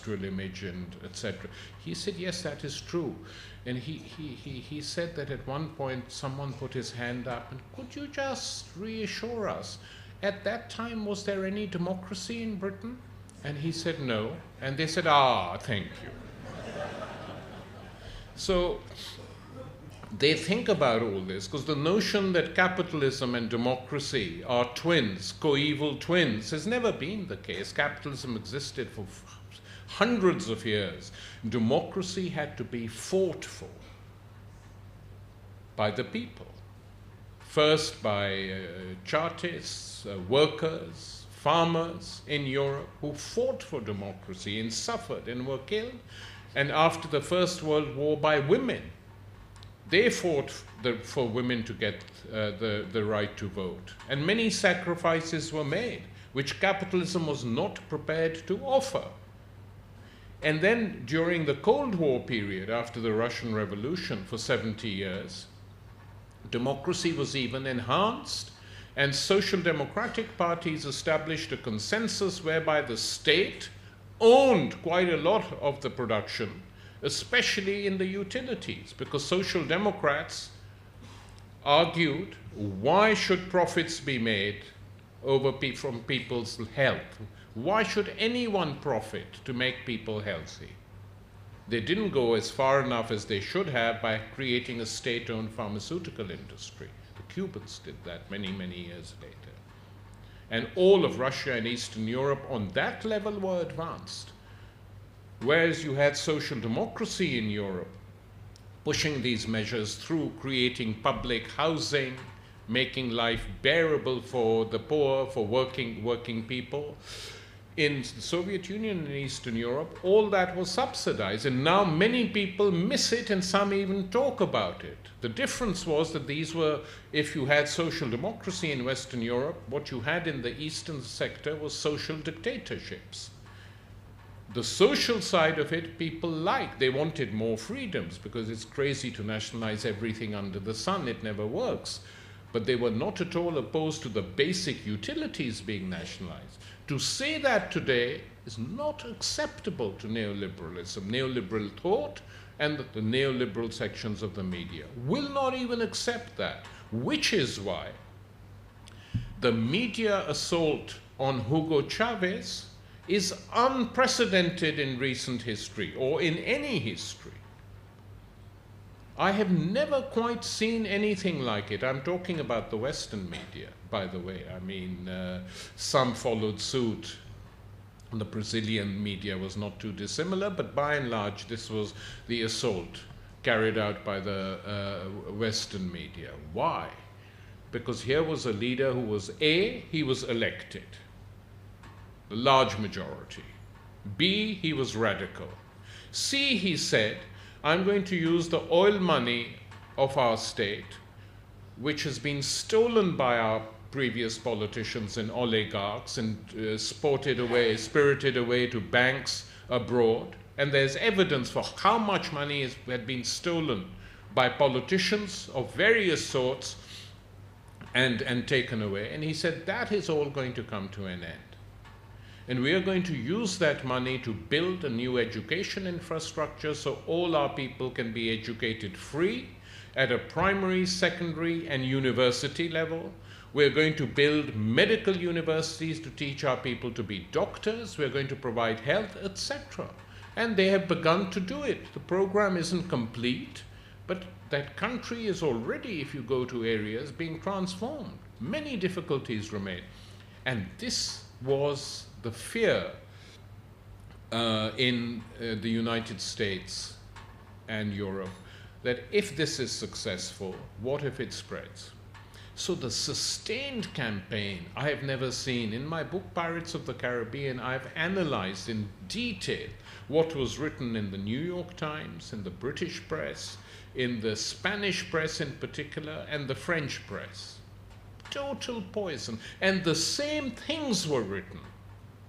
industrial image and etc. He said, yes, that is true. And he said that at one point someone put his hand up and, could you just reassure us, at that time was there any democracy in Britain? And he said no. And they said, thank you. So they think about all this because the notion that capitalism and democracy are twins, coeval twins, has never been the case. Capitalism existed for hundreds of years. Democracy had to be fought for by the people. First by chartists, workers, farmers in Europe who fought for democracy and suffered and were killed. And after the First World War by women. They fought for women to get the right to vote. And many sacrifices were made, which capitalism was not prepared to offer. And then during the Cold War period, after the Russian Revolution for 70 years, democracy was even enhanced, and social democratic parties established a consensus whereby the state owned quite a lot of the production, especially in the utilities, because social democrats argued, why should profits be made from people's health? Why should anyone profit to make people healthy? They didn't go as far enough as they should have by creating a state-owned pharmaceutical industry. The Cubans did that many, many years later. And all of Russia and Eastern Europe on that level were advanced. Whereas you had social democracy in Europe pushing these measures through, creating public housing, making life bearable for the poor, for working people. In the Soviet Union and Eastern Europe, all that was subsidized, and now many people miss it and some even talk about it. The difference was that these were, if you had social democracy in Western Europe, what you had in the Eastern sector was social dictatorships. The social side of it, people liked. They wanted more freedoms because it's crazy to nationalize everything under the sun. It never works. But they were not at all opposed to the basic utilities being nationalized. To say that today is not acceptable to neoliberalism. Neoliberal thought and the neoliberal sections of the media will not even accept that, which is why the media assault on Hugo Chavez is unprecedented in recent history or in any history. I have never quite seen anything like it. I'm talking about the Western media, by the way. I mean, some followed suit. The Brazilian media was not too dissimilar, but by and large, this was the assault carried out by the Western media. Why? Because here was a leader who was A, he was elected, the large majority. B, he was radical. C, he said, I'm going to use the oil money of our state, which has been stolen by our previous politicians and oligarchs and spirited away to banks abroad. And there's evidence for how much money had been stolen by politicians of various sorts and taken away. And he said that is all going to come to an end. And we are going to use that money to build a new education infrastructure so all our people can be educated free at a primary, secondary, and university level. We're going to build medical universities to teach our people to be doctors. We're going to provide health, etc. And they have begun to do it. The program isn't complete, but that country is already, if you go to areas, being transformed. Many difficulties remain. And this was the fear in the United States and Europe, that if this is successful, what if it spreads? So the sustained campaign I have never seen. In my book, Pirates of the Caribbean, I've analyzed in detail what was written in the New York Times, in the British press, in the Spanish press in particular, and the French press. Total poison. And the same things were written.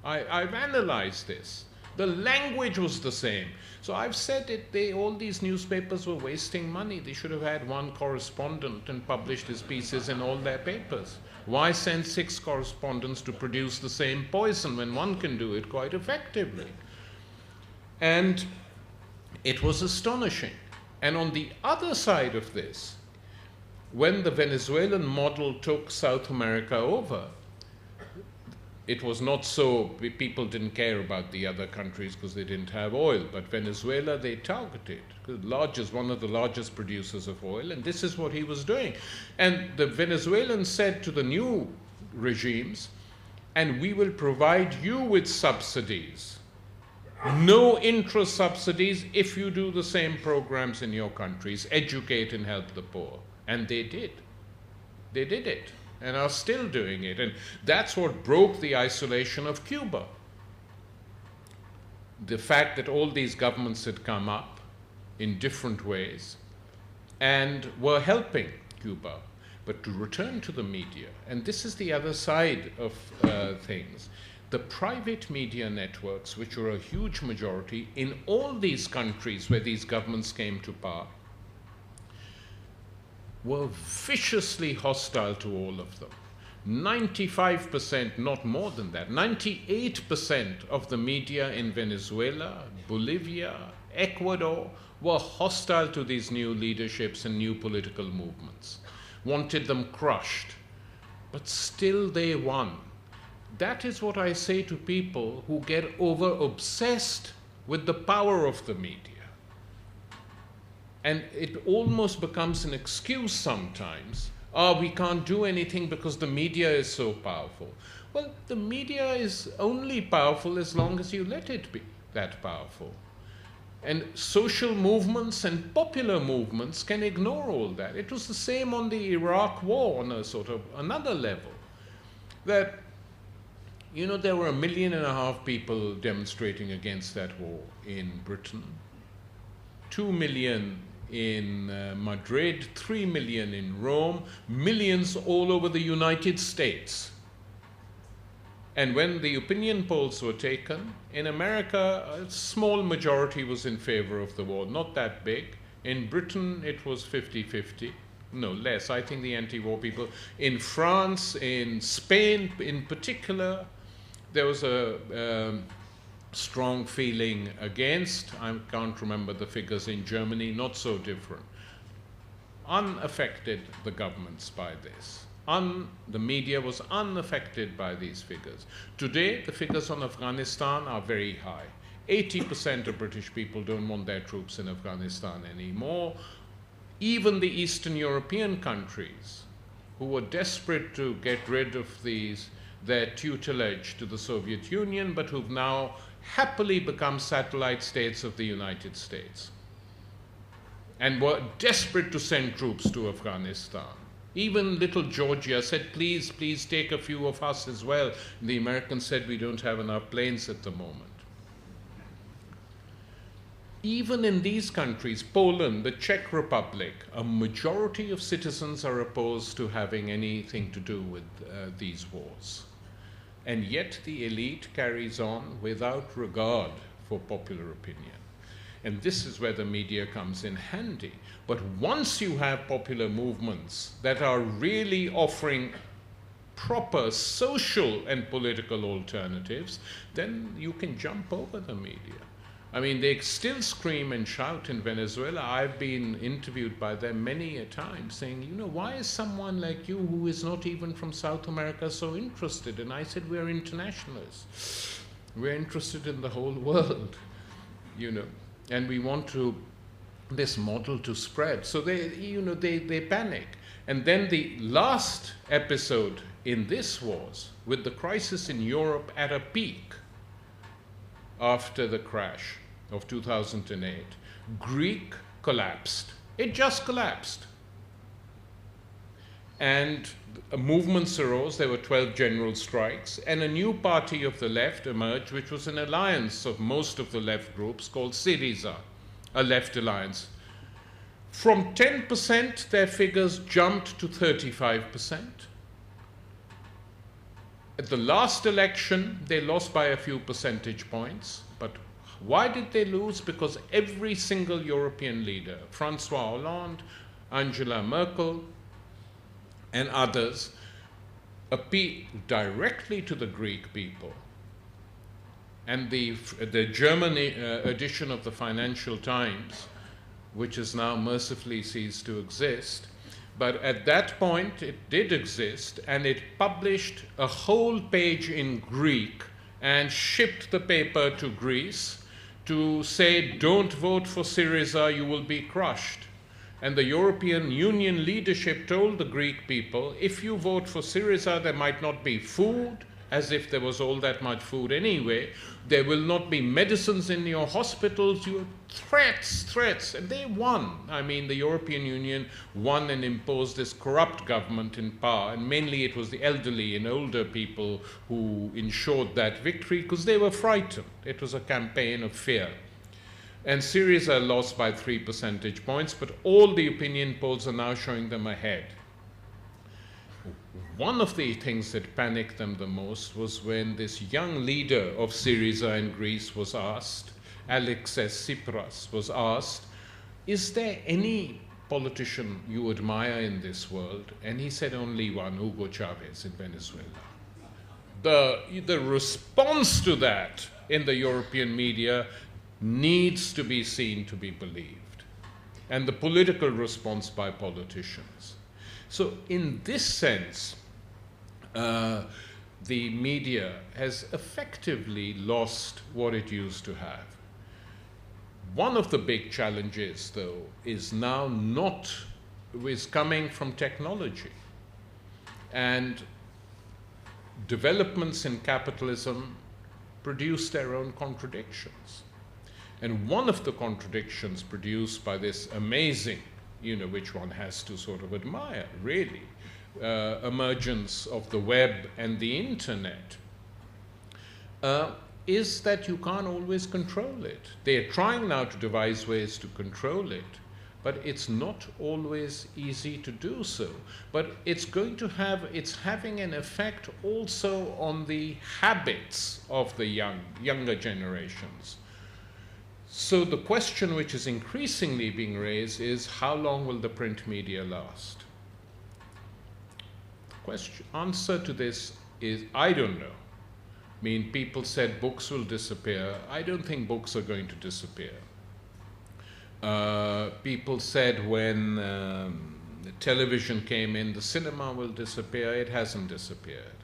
I've analyzed this. The language was the same. So I've said it, all these newspapers were wasting money. They should have had one correspondent and published his pieces in all their papers. Why send 6 correspondents to produce the same poison when one can do it quite effectively? And it was astonishing. And on the other side of this, when the Venezuelan model took South America over, it was not so, people didn't care about the other countries because they didn't have oil, but Venezuela they targeted, one of the largest producers of oil, and this is what he was doing. And the Venezuelans said to the new regimes, and we will provide you with subsidies, no interest subsidies, if you do the same programs in your countries, educate and help the poor. And they did. They did it and are still doing it. And that's what broke the isolation of Cuba. The fact that all these governments had come up in different ways and were helping Cuba. But to return to the media, and this is the other side of things, the private media networks, which were a huge majority in all these countries where these governments came to power, were viciously hostile to all of them. 95%, not more than that, 98% of the media in Venezuela, Bolivia, Ecuador were hostile to these new leaderships and new political movements, wanted them crushed, but still they won. That is what I say to people who get over-obsessed with the power of the media. And it almost becomes an excuse sometimes. We can't do anything because the media is so powerful. Well, the media is only powerful as long as you let it be that powerful. And social movements and popular movements can ignore all that. It was the same on the Iraq war on a sort of another level. That, you know, there were 1.5 million people demonstrating against that war in Britain, 2 million in Madrid, 3 million in Rome, millions all over the United States. And when the opinion polls were taken, in America, a small majority was in favor of the war, not that big. In Britain, it was 50-50. No, less. I think the anti-war people. In France, in Spain in particular, there was a strong feeling against. I can't remember the figures in Germany, not so different. Unaffected, the governments, by this. The media was unaffected by these figures. Today, the figures on Afghanistan are very high. 80% of British people don't want their troops in Afghanistan anymore. Even the Eastern European countries, who were desperate to get rid of their tutelage to the Soviet Union, but who've now happily become satellite states of the United States and were desperate to send troops to Afghanistan. Even little Georgia said, please, please take a few of us as well. And the Americans said, we don't have enough planes at the moment. Even in these countries, Poland, the Czech Republic, a majority of citizens are opposed to having anything to do with these wars. And yet the elite carries on without regard for popular opinion. And this is where the media comes in handy. But once you have popular movements that are really offering proper social and political alternatives, then you can jump over the media. I mean, they still scream and shout in Venezuela. I've been interviewed by them many a time saying, you know, why is someone like you who is not even from South America so interested? And I said, we're internationalists. We're interested in the whole world, you know, and we want this model to spread. So they panic. And then the last episode in this was with the crisis in Europe at a peak after the crash of 2008, Greek collapsed. It just collapsed. And movements arose. There were 12 general strikes, and a new party of the left emerged, which was an alliance of most of the left groups called Syriza, a left alliance. From 10%, their figures jumped to 35%. At the last election, they lost by a few percentage points. But why did they lose? Because every single European leader, François Hollande, Angela Merkel, and others, appealed directly to the Greek people And the German edition of the Financial Times, which has now mercifully ceased to exist, but at that point it did exist, and it published a whole page in Greek and shipped the paper to Greece to say, don't vote for Syriza, you will be crushed. And the European Union leadership told the Greek people, if you vote for Syriza, there might not be food, as if there was all that much food anyway. There will not be medicines in your hospitals. You threats, and they won. I mean, the European Union won and imposed this corrupt government in power, and mainly it was the elderly and older people who ensured that victory because they were frightened. It was a campaign of fear. And Syriza lost by 3 percentage points, but all the opinion polls are now showing them ahead. One of the things that panicked them the most was when this young leader of Syriza in Greece was asked, Alexis Tsipras was asked, is there any politician you admire in this world? And he said only one, Hugo Chavez in Venezuela. The response to that in the European media needs to be seen to be believed, and the political response by politicians. So in this sense, the media has effectively lost what it used to have. One of the big challenges, though, is coming from technology. And developments in capitalism produce their own contradictions. And one of the contradictions produced by this amazing, which one has to sort of admire, really, emergence of the web and the internet, is that you can't always control it. They're trying now to devise ways to control it, but it's not always easy to do so. But it's having an effect also on the habits of the younger generations. So the question which is increasingly being raised is, how long will the print media last? The answer to this is, I don't know. I mean, people said books will disappear. I don't think books are going to disappear. People said when the television came in, the cinema will disappear. It hasn't disappeared.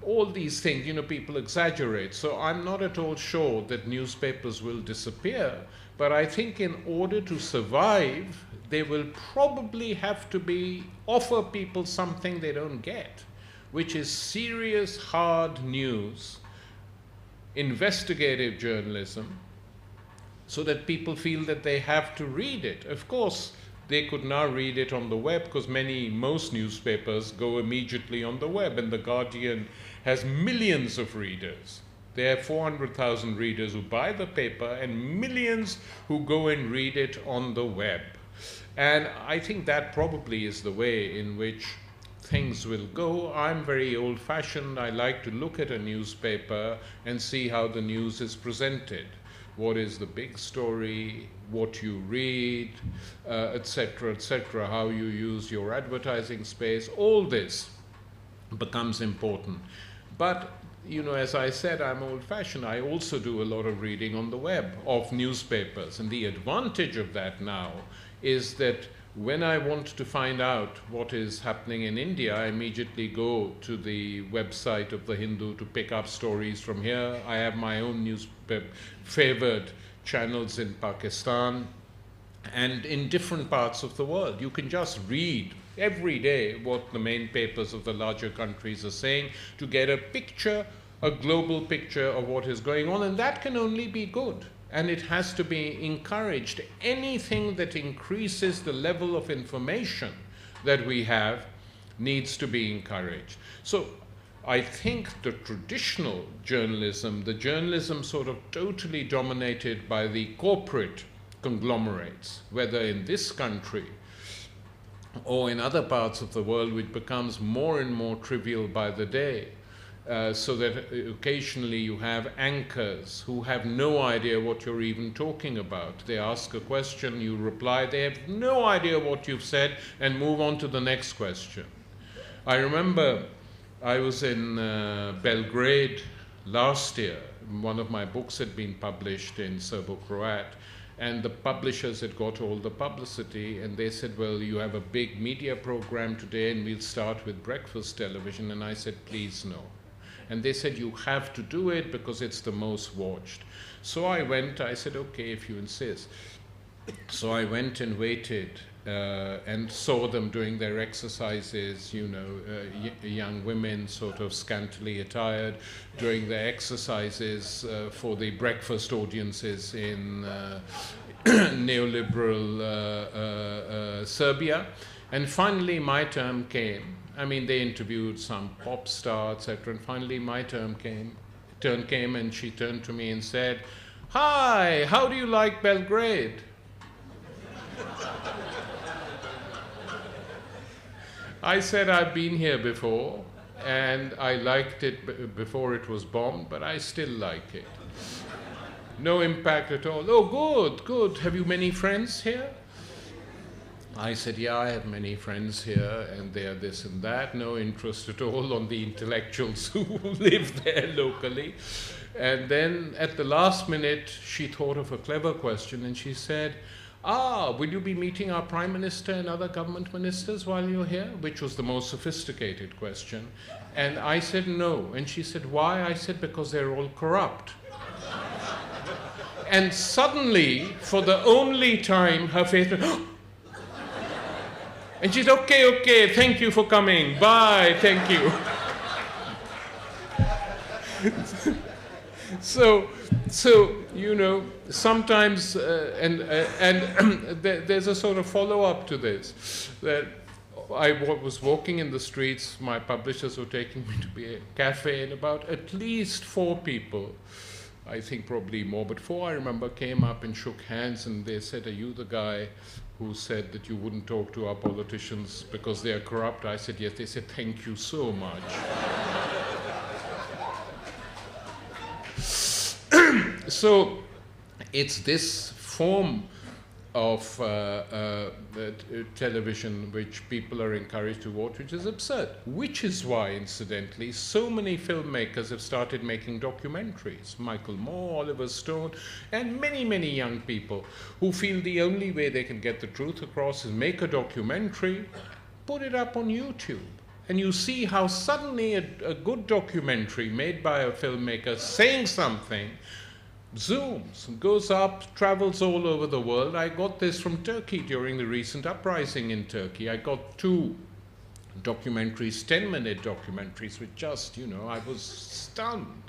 All these things, people exaggerate. So I'm not at all sure that newspapers will disappear, but I think in order to survive, they will probably have to offer people something they don't get, which is serious, hard news, investigative journalism, so that people feel that they have to read it. Of course, they could now read it on the web because most newspapers go immediately on the web, and The Guardian has millions of readers. They have 400,000 readers who buy the paper and millions who go and read it on the web. And I think that probably is the way in which things will go. I'm very old-fashioned. I like to look at a newspaper and see how the news is presented. What is the big story, what you read, etc., how you use your advertising space, all this becomes important. But, as I said, I'm old-fashioned. I also do a lot of reading on the web of newspapers. And the advantage of that now is that when I want to find out what is happening in India, I immediately go to the website of The Hindu to pick up stories from here. I have my own favored channels in Pakistan and in different parts of the world. You can just read every day what the main papers of the larger countries are saying to get a global picture of what is going on, and that can only be good. And it has to be encouraged. Anything that increases the level of information that we have needs to be encouraged. So I think the traditional journalism, the journalism sort of totally dominated by the corporate conglomerates, whether in this country or in other parts of the world, which becomes more and more trivial by the day. So that occasionally you have anchors who have no idea what you're even talking about. They ask a question, you reply, they have no idea what you've said, and move on to the next question. I remember I was in Belgrade last year, one of my books had been published in Serbo-Croat, and the publishers had got all the publicity, and they said, well, you have a big media program today, and we'll start with breakfast television. And I said, please, no. And they said, you have to do it because it's the most watched. So I went, I said, okay, if you insist. So I went and waited and saw them doing their exercises, you know, young women sort of scantily attired, doing their exercises for the breakfast audiences in neoliberal Serbia. And finally my turn came. I mean, they interviewed some pop star, etc. And finally my turn came, and she turned to me and said, "Hi, how do you like Belgrade?" I said, I've been here before, and I liked it before it was bombed, but I still like it. No impact at all. Oh, good, good. Have you many friends here? I said, yeah, I have many friends here, and they are this and that. No interest at all on the intellectuals who live there locally. And then at the last minute, she thought of a clever question, and she said, will you be meeting our Prime Minister and other government ministers while you're here? Which was the most sophisticated question. And I said, no. And she said, why? I said, because they're all corrupt. And suddenly, for the only time, her face went, and she said, okay, thank you for coming. Bye, thank you. So, you know, sometimes, there's a sort of follow-up to this, that I was walking in the streets, my publishers were taking me to a cafe, and about at least 4 people, I think probably more, but 4 I remember, came up and shook hands, and they said, are you the guy who said that you wouldn't talk to our politicians because they are corrupt? I said, yes. They said, thank you so much. So it's this form of television which people are encouraged to watch, which is absurd. Which is why, incidentally, so many filmmakers have started making documentaries. Michael Moore, Oliver Stone, and many, many young people who feel the only way they can get the truth across is make a documentary, put it up on YouTube. And you see how suddenly a good documentary made by a filmmaker saying something zooms, goes up, travels all over the world. I got this from Turkey during the recent uprising in Turkey. I got 2 documentaries, 10-minute documentaries, which just, you know, I was stunned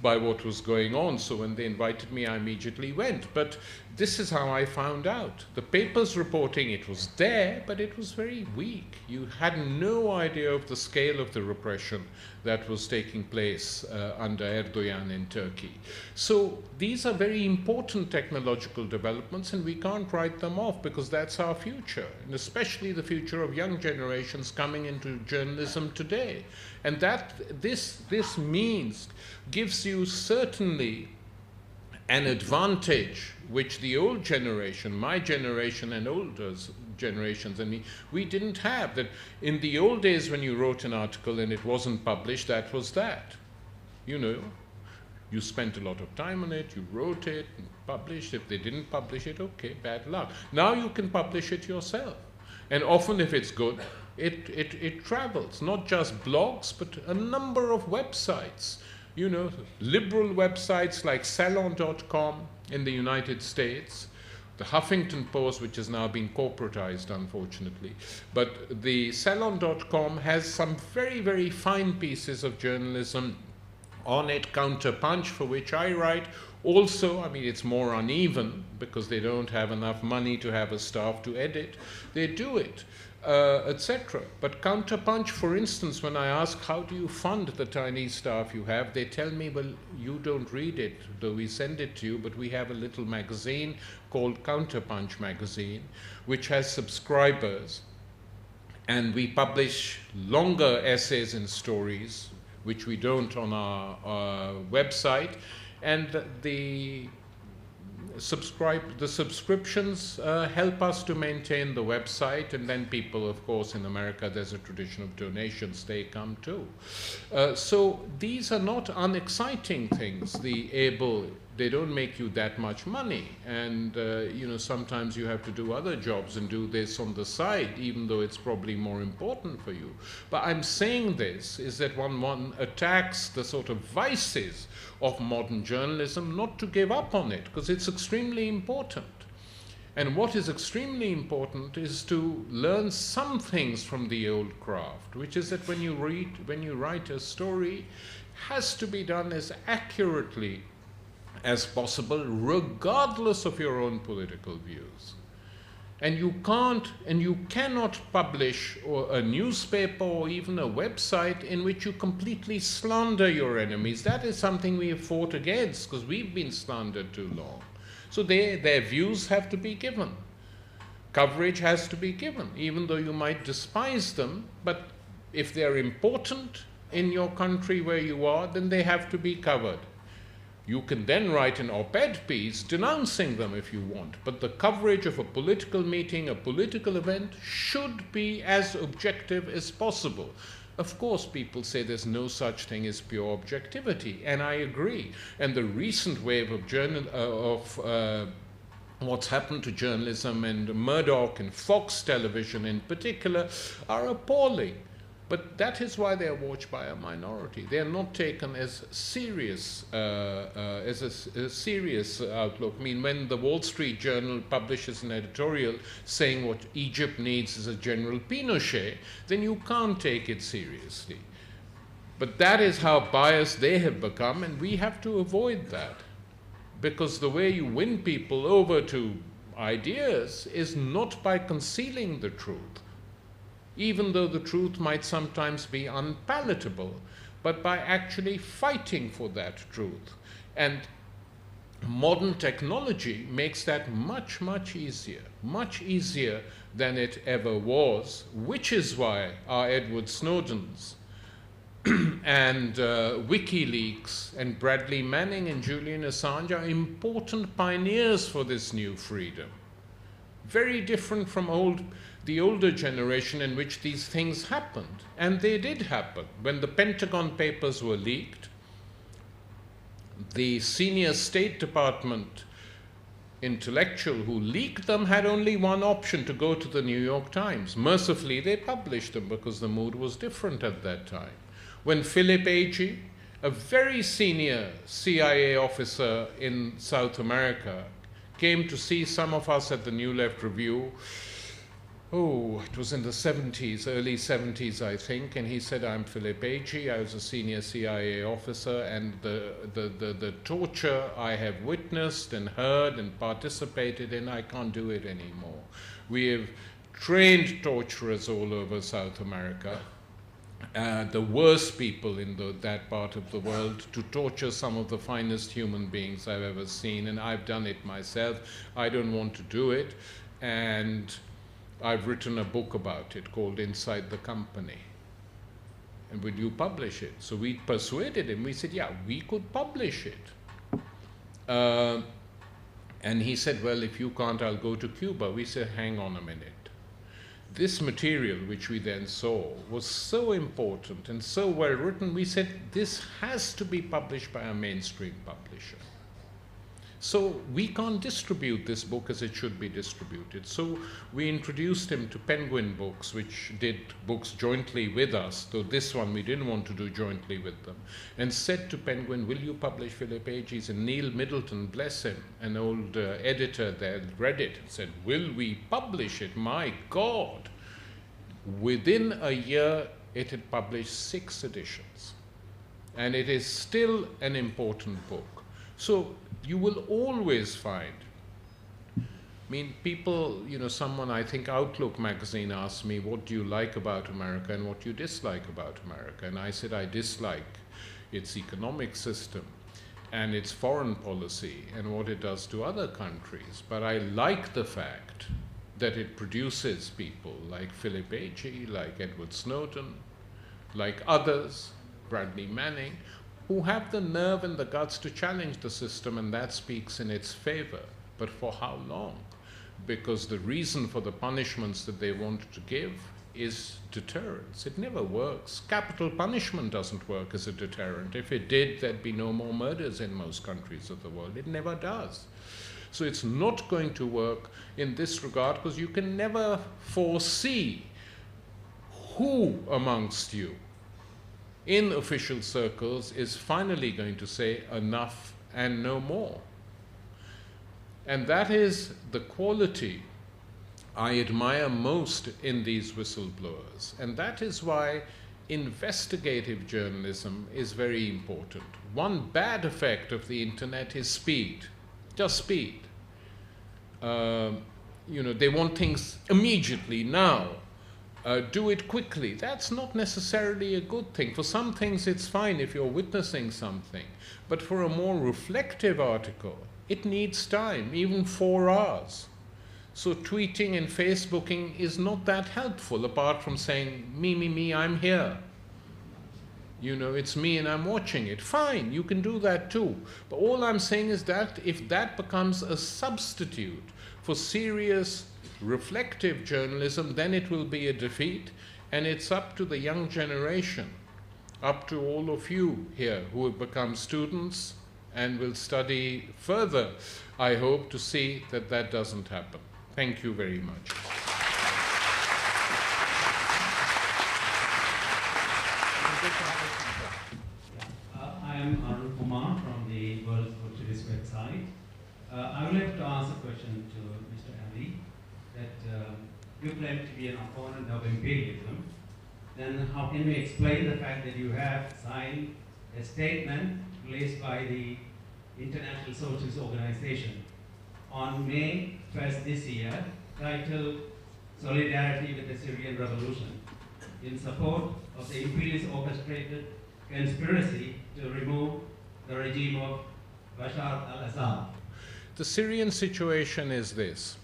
by what was going on. So when they invited me, I immediately went. But this is how I found out. The papers reporting it was there, but it was very weak. You had no idea of the scale of the repression that was taking place under Erdogan in Turkey. So these are very important technological developments, and we can't write them off because that's our future, and especially the future of young generations coming into journalism today. And that this means gives you certainly an advantage which the old generation, my generation and older generations and me, we didn't have. That in the old days when you wrote an article and it wasn't published, that was that. You know, you spent a lot of time on it, you wrote it and published. If they didn't publish it, okay, bad luck. Now you can publish it yourself. And often if it's good, it travels, not just blogs, but a number of websites. You know, liberal websites like Salon.com in the United States, the Huffington Post, which has now been corporatized, unfortunately. But the Salon.com has some very, very fine pieces of journalism on it. Counterpunch, for which I write. Also, I mean, it's more uneven because they don't have enough money to have a staff to edit. They do it. Etc. But Counterpunch, for instance, when I ask how do you fund the tiny staff you have, they tell me, well, you don't read it, though we send it to you, but we have a little magazine called Counterpunch magazine, which has subscribers, and we publish longer essays and stories, which we don't on our website, and the the subscriptions help us to maintain the website, and then people, of course, in America, there's a tradition of donations, they come too. So these are not unexciting things. They don't make you that much money, and sometimes you have to do other jobs and do this on the side, even though it's probably more important for you. But I'm saying this is that one attacks the sort of vices of modern journalism, not to give up on it, because it's extremely important. And what is extremely important is to learn some things from the old craft, which is that when you write a story, has to be done as accurately as possible, regardless of your own political views. And you cannot publish a newspaper or even a website in which you completely slander your enemies. That is something we have fought against, because we've been slandered too long. So their views have to be given. Coverage has to be given, even though you might despise them. But if they're important in your country where you are, then they have to be covered. You can then write an op-ed piece denouncing them if you want, but the coverage of a political meeting, a political event, should be as objective as possible. Of course, people say there's no such thing as pure objectivity, and I agree. And the recent wave of what's happened to journalism and Murdoch and Fox television in particular are appalling. But that is why they are watched by a minority. They are not taken as serious, as a serious outlook. I mean, when the Wall Street Journal publishes an editorial saying what Egypt needs is a General Pinochet, then you can't take it seriously. But that is how biased they have become, and we have to avoid that. Because the way you win people over to ideas is not by concealing the truth, even though the truth might sometimes be unpalatable, but by actually fighting for that truth. And modern technology makes that much, much easier than it ever was, which is why our Edward Snowdens and WikiLeaks and Bradley Manning and Julian Assange are important pioneers for this new freedom. Very different from the older generation in which these things happened. And they did happen. When the Pentagon Papers were leaked, the senior State Department intellectual who leaked them had only one option: to go to the New York Times. Mercifully, they published them because the mood was different at that time. When Philip Agee, a very senior CIA officer in South America, came to see some of us at the New Left Review, it was in the 70s, early 70s, I think, and he said, "I'm Philip Agee, I was a senior CIA officer, and the torture I have witnessed and heard and participated in, I can't do it anymore. We have trained torturers all over South America, the worst people in that part of the world, to torture some of the finest human beings I've ever seen, and I've done it myself. I don't want to do it, and I've written a book about it called Inside the Company. And would you publish it?" So we persuaded him. We said, yeah, we could publish it. And he said, "Well, if you can't, I'll go to Cuba." We said, "Hang on a minute. This material, which we then saw, was so important and so well written, we said, this has to be published by a mainstream publisher. So we can't distribute this book as it should be distributed." So we introduced him to Penguin Books, which did books jointly with us, though this one we didn't want to do jointly with them, and said to Penguin, "Will you publish Philip Agee's?" And Neil Middleton, bless him, an old editor there, read it and said, "Will we publish it? My God!" Within a year, it had published 6 editions. And it is still an important book. So you will always find, people, someone, I think Outlook magazine asked me, "What do you like about America and what do you dislike about America?" And I said, I dislike its economic system and its foreign policy and what it does to other countries. But I like the fact that it produces people like Philip Agee, like Edward Snowden, like others, Bradley Manning, who have the nerve and the guts to challenge the system, and that speaks in its favor. But for how long? Because the reason for the punishments that they want to give is deterrence. It never works. Capital punishment doesn't work as a deterrent. If it did, there'd be no more murders in most countries of the world. It never does. So it's not going to work in this regard, because you can never foresee who amongst you in official circles is finally going to say enough and no more. And that is the quality I admire most in these whistleblowers. And that is why investigative journalism is very important. One bad effect of the internet is speed, just speed. They want things immediately, now. Do it quickly. That's not necessarily a good thing. For some things it's fine if you're witnessing something. But for a more reflective article, it needs time, even 4 hours. So tweeting and Facebooking is not that helpful, apart from saying, me, I'm here. It's me and I'm watching it. Fine, you can do that too. But all I'm saying is that if that becomes a substitute for serious reflective journalism, then it will be a defeat, and it's up to the young generation, up to all of you here who have become students and will study further, I hope, to see that that doesn't happen. Thank you very much. I am Arun Kumar from the World Socialist website. I would like to ask a question to Mr. Ali, that you claim to be an opponent of imperialism. Then how can we explain the fact that you have signed a statement released by the International Socialist Organization on May 1st this year, titled Solidarity with the Syrian Revolution, in support of the imperialist orchestrated conspiracy to remove the regime of Bashar al-Assad? The Syrian situation is this,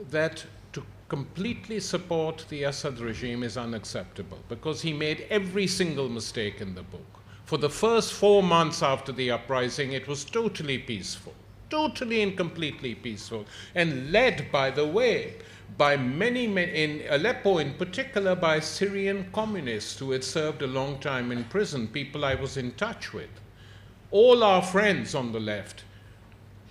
that to completely support the Assad regime is unacceptable, because he made every single mistake in the book. For the first 4 months after the uprising, it was totally peaceful, totally and completely peaceful, and led, by the way, by many men, in Aleppo in particular, by Syrian communists who had served a long time in prison, people I was in touch with. All our friends on the left,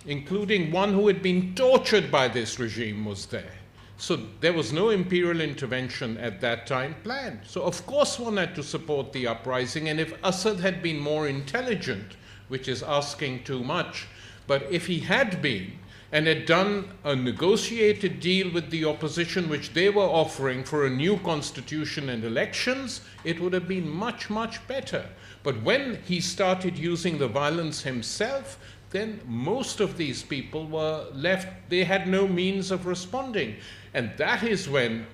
including one who had been tortured by this regime, was there. So there was no imperial intervention at that time planned. So of course one had to support the uprising, and if Assad had been more intelligent, which is asking too much, but if he had been and had done a negotiated deal with the opposition, which they were offering for a new constitution and elections, it would have been much, much better. But when he started using the violence himself, then most of these people were left, they had no means of responding. And that is when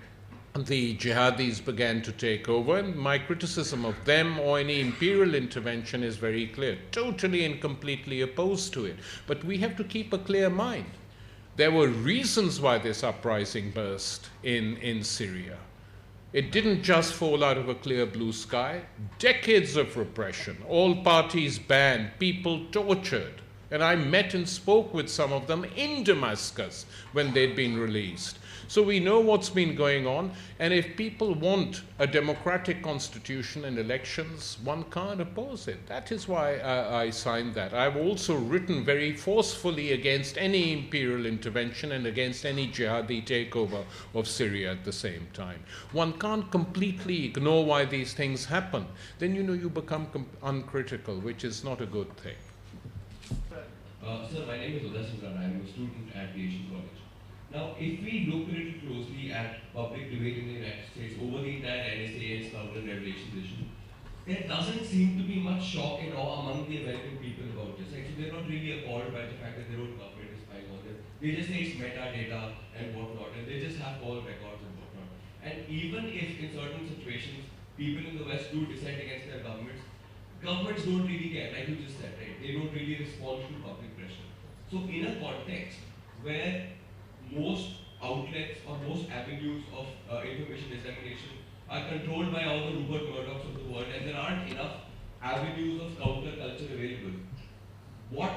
the jihadis began to take over, and my criticism of them or any imperial intervention is very clear. Totally and completely opposed to it. But we have to keep a clear mind. There were reasons why this uprising burst in Syria. It didn't just fall out of a clear blue sky. Decades of repression, all parties banned, people tortured. And I met and spoke with some of them in Damascus when they'd been released. So we know what's been going on, and if people want a democratic constitution and elections, one can't oppose it. That is why I signed that. I've also written very forcefully against any imperial intervention and against any jihadi takeover of Syria at the same time. One can't completely ignore why these things happen. Then you become uncritical, which is not a good thing. Sir, my name is Udasundar. I am a student at the Asian College. Now, if we look a little closely at public debate in the United States over the entire NSA and Snowden revelation issue, there doesn't seem to be much shock and awe among the American people about this. Actually, they're not really appalled by the fact that their own government is spying on them. They just say it's metadata and whatnot, and they just have all records and whatnot. And even if in certain situations, people in the West do dissent against their governments don't really care, like you just said, right? They don't really respond to public pressure. So in a context where most outlets or most avenues of information dissemination are controlled by all the Rupert Murdochs of the world, and there aren't enough avenues of counterculture available, what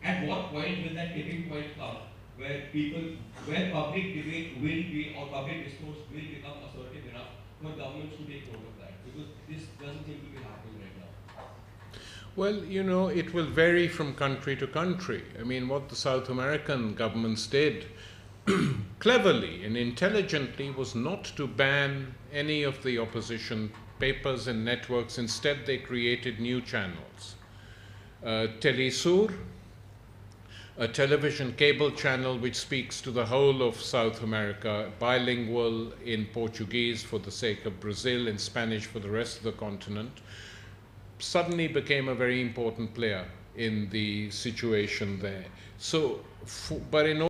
At what point will that tipping point come where public debate will be, or public discourse will become assertive enough for governments to take note of that? Because this doesn't seem to be happening right now. Well, you know, it will vary from country to country. I mean, what the South American governments did cleverly and intelligently was not to ban any of the opposition papers and networks. Instead, they created new channels. Telesur, a television cable channel which speaks to the whole of South America, bilingual in Portuguese for the sake of Brazil and Spanish for the rest of the continent, suddenly became a very important player in the situation there. So, but in